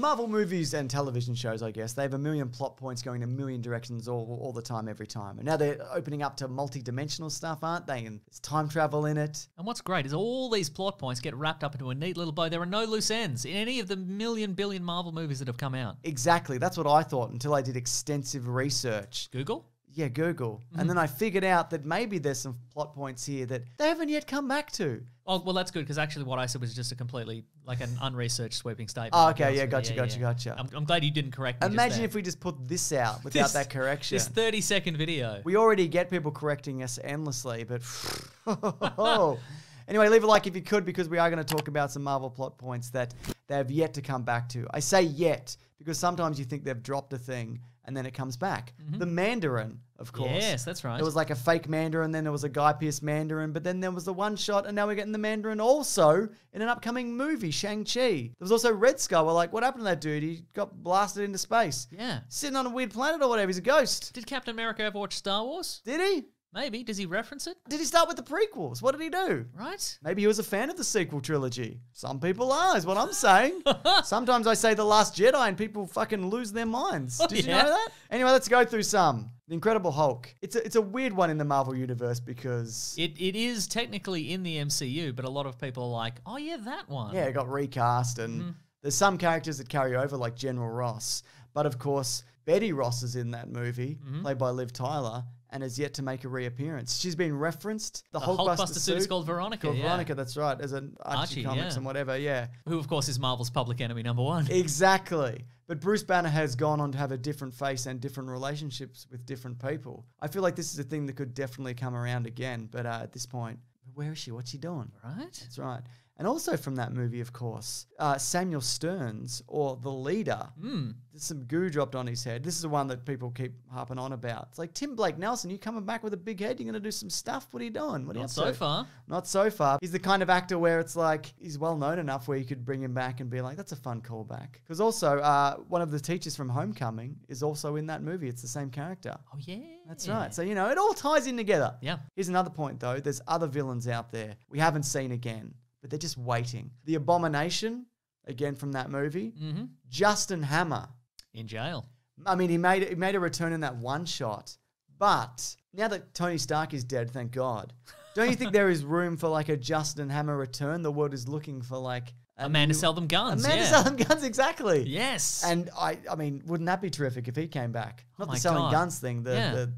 Marvel movies and television shows, I guess, they have a million plot points going in a million directions all the time, every time. And now they're opening up to multi-dimensional stuff, aren't they? And there's time travel in it. And what's great is all these plot points get wrapped up into a neat little bow. There are no loose ends in any of the billion Marvel movies that have come out. Exactly. That's what I thought until I did extensive research. Google? Yeah, Google. And then I figured out that maybe there's some plot points here that they haven't yet come back to. Oh, well, that's good, because actually what I said was just a completely, like an unresearched sweeping statement. Oh, okay, yeah, gotcha. I'm glad you didn't correct me. Imagine if we just put this out without that correction. This 30-second video. We already get people correcting us endlessly, but... Anyway, leave a like if you could, because we are going to talk about some Marvel plot points that they have yet to come back to. I say yet, because sometimes you think they've dropped a thing and then it comes back. The Mandarin, of course. Yes, that's right. There was like a fake Mandarin, then there was a Guy Pearce Mandarin, but then there was the one shot, and now we're getting the Mandarin also in an upcoming movie, Shang-Chi. There was also Red Skull. We're like, what happened to that dude? He got blasted into space. Yeah. Sitting on a weird planet or whatever. He's a ghost. Did Captain America ever watch Star Wars? Did he? Maybe. Does he reference it? Did he start with the prequels? What did he do? Right. Maybe he was a fan of the sequel trilogy. Some people are, is what I'm saying. Sometimes I say The Last Jedi and people fucking lose their minds. Did you know that? Anyway, let's go through some. The Incredible Hulk. It's a weird one in the Marvel Universe because... It is technically in the MCU, but a lot of people are like, oh yeah, that one. Yeah, it got recast, and there's some characters that carry over, like General Ross. But of course, Betty Ross is in that movie, played by Liv Tyler, and has yet to make a reappearance. She's been referenced. The Hulkbuster suit is called Veronica. Veronica, that's right, as an Archie comics and whatever, yeah. Who, of course, is Marvel's public enemy number one. Exactly. But Bruce Banner has gone on to have a different face and different relationships with different people. I feel like this is a thing that could definitely come around again, but at this point, where is she? What's she doing? Right. That's right. And also from that movie, of course, Samuel Stearns, or The Leader. There's some goo dropped on his head. This is the one that people keep harping on about. It's like, Tim Blake Nelson, you coming back with a big head? You're going to do some stuff? What are you doing? What are you up to? Not so far. Not so far. He's the kind of actor where it's like, he's well known enough where you could bring him back and be like, that's a fun callback. Because also, one of the teachers from Homecoming is also in that movie. It's the same character. Oh, yeah. That's right. So, you know, it all ties in together. Yeah. Here's another point, though. There's other villains out there we haven't seen again, but they're just waiting. The Abomination, again from that movie. Justin Hammer. In jail. I mean, he made a return in that one shot. But now that Tony Stark is dead, thank God, don't you think there is room for like a Justin Hammer return? The world is looking for like... A man to sell them guns. A man to sell them guns, exactly. Yes. And I mean, wouldn't that be terrific if he came back? Not the my selling God. guns thing, the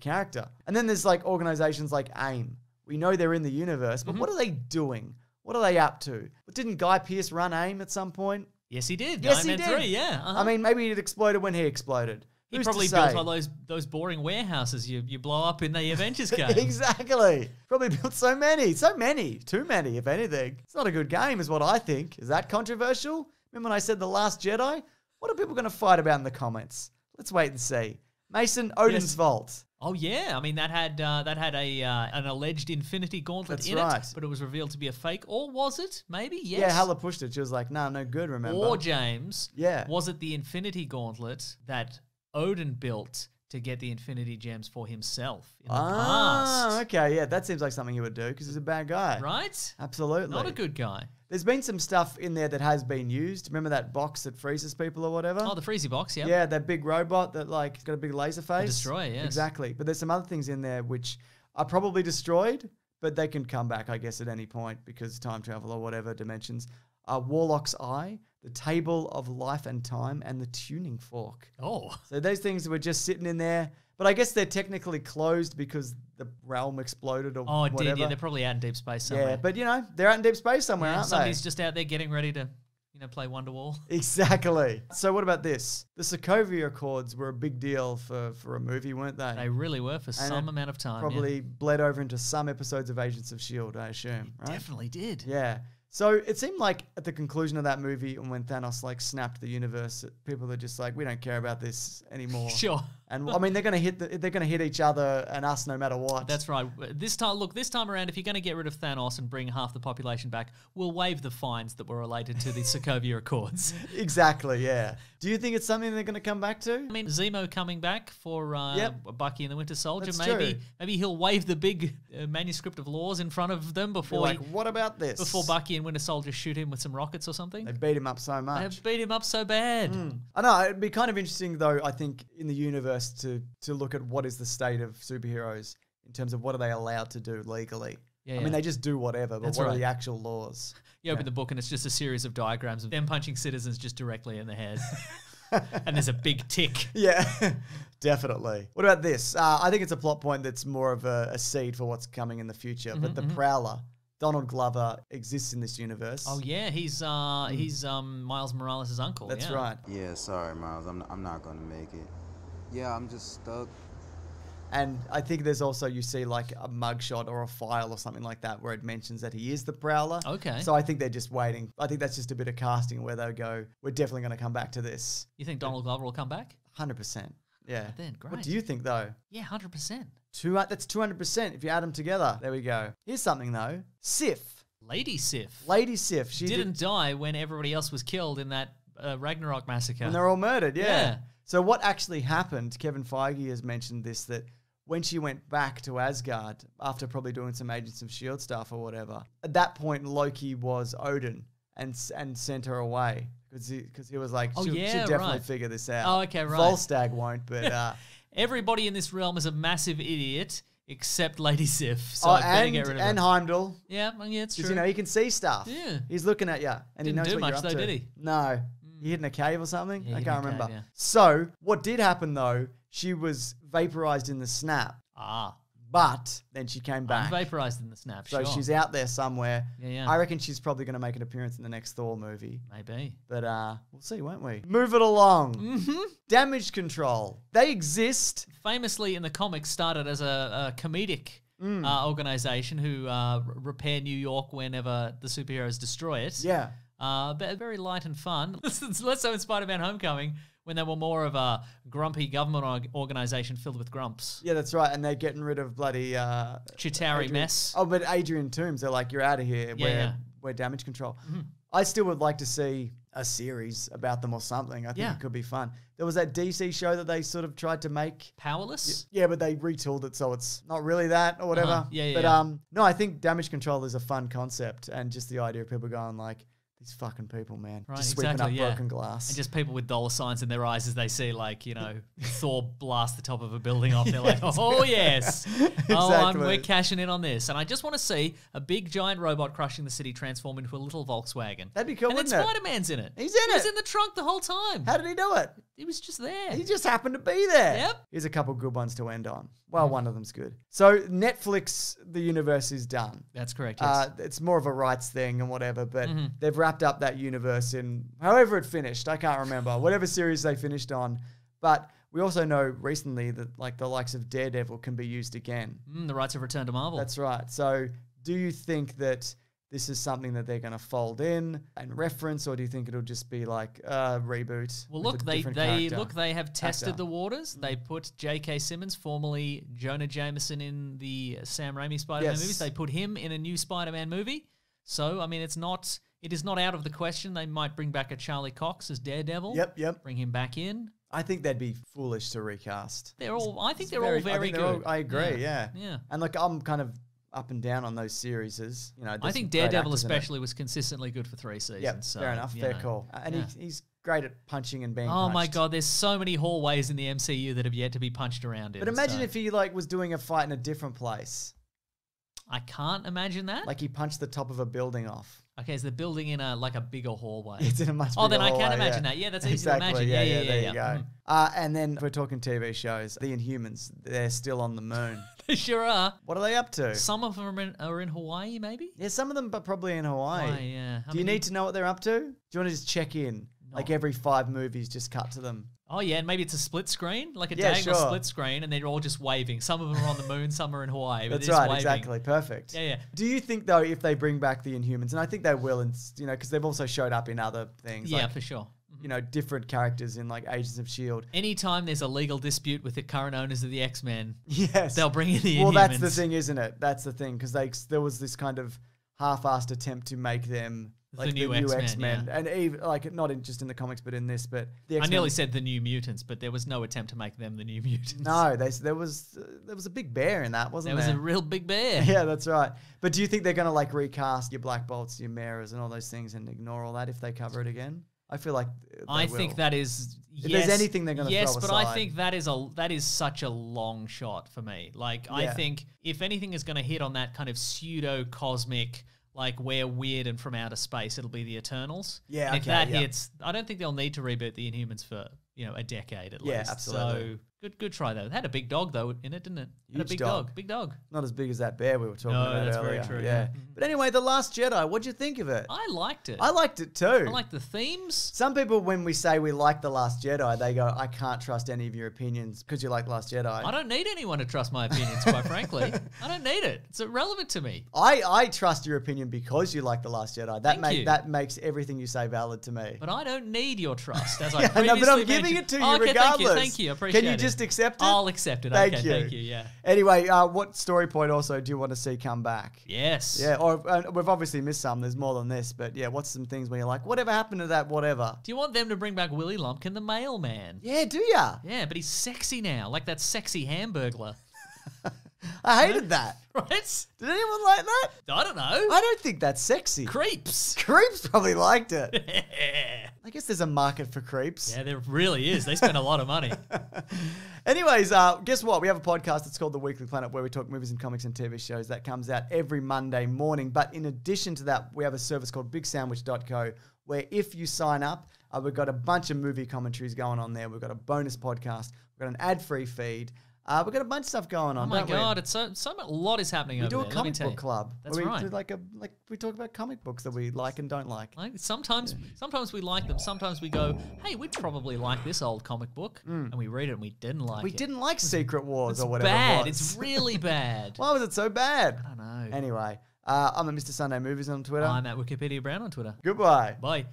character. And then there's like organizations like AIM. We know they're in the universe, but what are they doing? What are they up to? But didn't Guy Pearce run AIM at some point? Yes, he did. Yes, Iron he Man did. 3, yeah. I mean, maybe it exploded when he exploded. He Who's probably to built say? one of those boring warehouses you blow up in the Avengers game. Exactly. Probably built so many. Too many, if anything. It's not a good game, is what I think. Is that controversial? Remember when I said The Last Jedi? What are people going to fight about in the comments? Let's wait and see. Mason, Odin's Vault. Oh yeah, I mean that had an alleged Infinity Gauntlet That's in right. it, but it was revealed to be a fake. Or was it? Maybe yes. Yeah, Hella pushed it. She was like, "No good." Remember? Or James, Yeah. was it the Infinity Gauntlet that Odin built to get the Infinity Gems for himself in the past? Okay, yeah, that seems like something he would do because he's a bad guy. Right? Absolutely. Not a good guy. There's been some stuff in there that has been used. Remember that box that freezes people or whatever? Oh, the Freezy box, yeah. Yeah, that big robot that like has got a big laser face. Destroyer, yes. Exactly. But there's some other things in there which are probably destroyed, but they can come back, I guess, at any point because time travel or whatever dimensions. Warlock's Eye, the Table of Life and Time, and the Tuning Fork. Oh. So those things were just sitting in there. But I guess they're technically closed because the realm exploded or Oh, it whatever. did. Yeah, they're probably out in deep space somewhere. Yeah, but you know, they're out in deep space somewhere, aren't somebody's they? just out there getting ready to, play Wonderwall. Exactly. So what about this? The Sokovia Accords were a big deal for a movie, weren't they? They really were for some amount of time. Probably bled over into some episodes of Agents of S.H.I.E.L.D., I assume, right? Definitely did. Yeah. So it seemed like at the conclusion of that movie and when Thanos like snapped the universe, people are just like, we don't care about this anymore. Sure. And I mean, they're gonna hit each other and us no matter what. That's right. This time around, if you're going to get rid of Thanos and bring half the population back, we'll waive the fines that were related to the Sokovia Accords. Exactly. Yeah. Do you think it's something they're going to come back to? I mean, Zemo coming back for Bucky and the Winter Soldier. That's maybe true. maybe he'll wave the big manuscript of laws in front of them before Be like, what about this? Before Bucky and Winter Soldier shoot him with some rockets or something? They beat him up so much. They have beat him up so bad. I know, it'd be kind of interesting though, I think, in the universe to look at what is the state of superheroes in terms of what are they allowed to do legally. I mean, they just do whatever, but what are the actual laws? You open the book and it's just a series of diagrams of them punching citizens just directly in the head. And there's a big tick. Yeah, definitely. What about this? I think it's a plot point that's more of a seed for what's coming in the future. But the Prowler, Donald Glover, exists in this universe. Oh yeah, he's Miles Morales' uncle. That's right. Yeah, sorry, Miles. I'm not gonna make it. Yeah, I'm just stuck. And I think there's also, you see like a mugshot or a file or something like that where it mentions that he is the Prowler. Okay. So I think they're just waiting. I think that's just a bit of casting where they'll go, we're definitely going to come back to this. You think Donald Glover will come back? 100%. Yeah. Then, great. What do you think though? Yeah, 100%. That's 200% if you add them together. There we go. Here's something though. Sif. Lady Sif. Lady Sif. She didn't die when everybody else was killed in that Ragnarok massacre. When they're all murdered, Yeah. So what actually happened, Kevin Feige has mentioned this, that when she went back to Asgard after probably doing some Agents of S.H.I.E.L.D. stuff or whatever, at that point Loki was Odin and sent her away because he was like, she'll definitely figure this out. Oh, okay, right. Volstagg won't, but... Everybody in this realm is a massive idiot except Lady Sif, so I better get rid of her. And Heimdall. Yeah, it's true. Because, you know, he can see stuff. Yeah. He's looking at you and he knows Didn't do what much you're up though, to. did he? No. He hid in a cave or something? Yeah, I he can't hid in a remember. cave, yeah. So, what did happen though, she was vaporized in the snap. But then she came back. Vaporized in the snap, So sure. she's out there somewhere. Yeah. I reckon she's probably going to make an appearance in the next Thor movie. Maybe. But we'll see, won't we? Move it along. Damage Control. They exist. Famously in the comics started as a comedic organization who repair New York whenever the superheroes destroy it. Yeah. But very light and fun. Less so in Spider-Man Homecoming, when they were more of a grumpy government organization filled with grumps. Yeah, that's right. And they're getting rid of bloody... Chitauri mess. Oh, but Adrian Toomes, they're like, you're out of here. We're Damage Control. I still would like to see a series about them or something. I think it could be fun. There was that DC show that they sort of tried to make. Powerless? Yeah, but they retooled it so it's not really that or whatever. No, I think Damage Control is a fun concept, and just the idea of people going like, these fucking people, man. Right, just sweeping up broken And glass. just people with dollar signs in their eyes as they see, like, you know, Thor blast the top of a building off. They're like, oh, yes. We're cashing in on this. And I just want to see a big, giant robot crushing the city transform into a little Volkswagen. That'd be cool, and wouldn't then it? Spider-Man's in it. He's in it. He was in the trunk the whole time. How did he do it? He was just there. He just happened to be there. Yep. Here's a couple good ones to end on. Well, one of them's good. So Netflix, the universe is done. That's correct, yes. It's more of a rights thing and whatever, but they've wrapped up that universe in however it finished. I can't remember. Whatever series they finished on. But we also know recently that like the likes of Daredevil can be used again. The rights have returned to Marvel. That's right. So do you think that this is something that they're going to fold in and reference, or do you think it'll just be like a reboot? Well, look, they have tested the waters. They put J.K. Simmons, formerly Jonah Jameson in the Sam Raimi Spider-Man movies. They put him in a new Spider-Man movie. So, I mean, it is not out of the question. They might bring back a Charlie Cox as Daredevil. Yep. Bring him back in. I think they'd be foolish to recast. I think they're all very good. I agree, yeah. Yeah. And look, I'm kind of up and down on those series. You know, I think Daredevil especially was consistently good for 3 seasons. Yeah, so, fair enough. Fair call. And he's great at punching and being punched. Oh my God, there's so many hallways in the MCU that have yet to be punched around in. But imagine if he like was doing a fight in a different place. I can't imagine that. Like he punched the top of a building off. Okay, is the building in a bigger hallway? It's in a much bigger hallway. Oh, then I can imagine that. Yeah, that's easy to imagine. Yeah, there you go. And then if we're talking TV shows, the Inhumans, they're still on the moon. They sure are. What are they up to? Some of them are in Hawaii, maybe? Yeah, some of them but probably in Hawaii. Yeah. Do you need to know what they're up to? Do you want to just check in? No. Like every 5 movies, just cut to them. Oh, yeah, and maybe it's a split screen, like a diagonal split screen, and they're all just waving. Some of them are on the moon, some are in Hawaii. That's right, exactly. Perfect. Yeah. Do you think, though, if they bring back the Inhumans, and I think they will, and you know, because they've also showed up in other things. Yeah, like, for sure. You know, different characters in like Agents of S.H.I.E.L.D. Anytime there's a legal dispute with the current owners of the X-Men, yes, they'll bring in the Inhumans. Well, that's the thing, isn't it? That's the thing, because there was this kind of half-assed attempt to make them Like the new X-Men, yeah. And even, like, not just in the comics, but in this, but the X-Men. I nearly said the New Mutants, but there was no attempt to make them the New Mutants. No, there was a big bear in that, wasn't there? There was a real big bear. Yeah, that's right. But do you think they're going to like recast your Black Bolts, your Maras, and all those things and ignore all that if they cover it again? I feel like I think that is if there's anything they're going to throw aside. Yes, but I think that is such a long shot for me. Like I think if anything is going to hit on that kind of pseudo cosmic, like we're weird and from outer space, it'll be the Eternals. Yeah, and if that hits, I don't think they'll need to reboot the Inhumans for a decade at least. Yeah, absolutely. So good try though. It had a big dog though in it, didn't it? Had a big dog. Not as big as that bear we were talking about that's earlier. very true. Yeah. But anyway, The Last Jedi, what'd you think of it? I liked it. I liked it too. I liked the themes. Some people, when we say we like The Last Jedi, they go, I can't trust any of your opinions because you like The Last Jedi. I don't need anyone to trust my opinions, quite frankly. I don't need it. It's irrelevant to me. I trust your opinion because you like The Last Jedi. That makes everything you say valid to me. But I don't need your trust, as I previously but I'm giving it to you regardless. Thank you. I appreciate it. Can you just accept it? I'll accept it. Thank you. Thank you, yeah. Anyway, what story point also do you want to see come back? Yes. Yeah, or we've obviously missed some. There's more than this, but yeah, what's some things where you're like, whatever happened to that whatever? Do you want them to bring back Willy Lumpkin, the mailman? Yeah, do ya? Yeah, but he's sexy now, like that sexy Hamburglar. I hated that. Right? Did anyone like that? I don't know. I don't think that's sexy. Creeps. Creeps probably liked it. I guess there's a market for creeps. Yeah, there really is. They spend a lot of money. Anyways, guess what? We have a podcast that's called The Weekly Planet where we talk movies and comics and TV shows. That comes out every Monday morning. But in addition to that, we have a service called bigsandwich.co where if you sign up, we've got a bunch of movie commentaries going on there. We've got a bonus podcast. We've got an ad-free feed. We've got a bunch of stuff going on. Oh my god, it's a lot is happening over there. We do a comic book club. That's right. We do we talk about comic books that we like and don't like. Sometimes we like them. Sometimes we go, hey, we'd probably like this old comic book, and we read it and we didn't like it. We didn't like Secret Wars or whatever. Bad. It was. It's really bad. Why was it so bad? I don't know. Anyway, I'm at Mr. Sunday Movies on Twitter. I'm at Wikipedia Brown on Twitter. Goodbye. Bye.